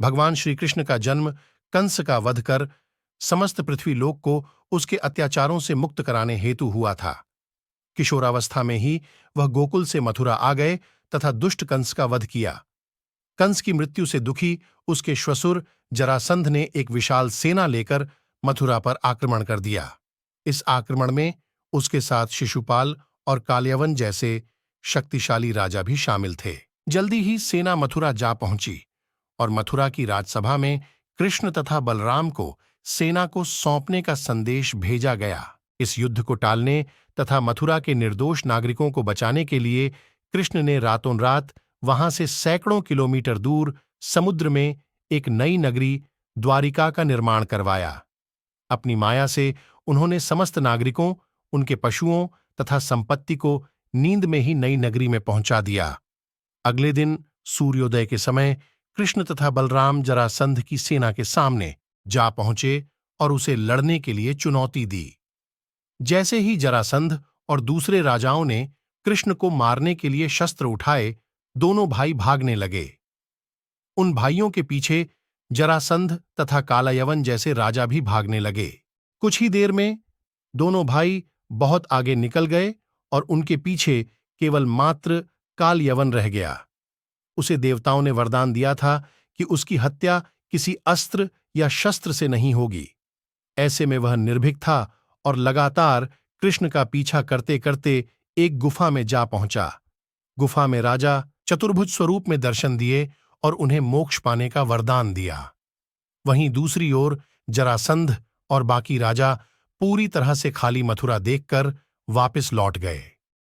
भगवान श्री कृष्ण का जन्म कंस का वध कर समस्त पृथ्वीलोक को उसके अत्याचारों से मुक्त कराने हेतु हुआ था। किशोरावस्था में ही वह गोकुल से मथुरा आ गए तथा दुष्ट कंस का वध किया। कंस की मृत्यु से दुखी उसके श्वशुर जरासंध ने एक विशाल सेना लेकर मथुरा पर आक्रमण कर दिया। इस आक्रमण में उसके साथ शिशुपाल और कालयवन जैसे शक्तिशाली राजा भी शामिल थे। जल्दी ही सेना मथुरा जा पहुंची और मथुरा की राजसभा में कृष्ण तथा बलराम को सेना को सौंपने का संदेश भेजा गया। इस युद्ध को टालने तथा मथुरा के निर्दोष नागरिकों को बचाने के लिए कृष्ण ने रातों रात वहां से सैकड़ों किलोमीटर दूर समुद्र में एक नई नगरी द्वारिका का निर्माण करवाया। अपनी माया से उन्होंने समस्त नागरिकों, उनके पशुओं तथा संपत्ति को नींद में ही नई नगरी में पहुंचा दिया। अगले दिन सूर्योदय के समय कृष्ण तथा बलराम जरासंध की सेना के सामने जा पहुंचे और उसे लड़ने के लिए चुनौती दी। जैसे ही जरासंध और दूसरे राजाओं ने कृष्ण को मारने के लिए शस्त्र उठाए, दोनों भाई भागने लगे। उन भाइयों के पीछे जरासंध तथा कालयवन जैसे राजा भी भागने लगे। कुछ ही देर में दोनों भाई बहुत आगे निकल गए और उनके पीछे केवल मात्र कालयवन रह गया। उसे देवताओं ने वरदान दिया था कि उसकी हत्या किसी अस्त्र या शस्त्र से नहीं होगी। ऐसे में वह निर्भीक था और लगातार कृष्ण का पीछा करते करते एक गुफा में जा पहुंचा। गुफा में राजा चतुर्भुज स्वरूप में दर्शन दिए और उन्हें मोक्ष पाने का वरदान दिया। वहीं दूसरी ओर जरासंध और बाकी राजा पूरी तरह से खाली मथुरा देखकर वापस लौट गए।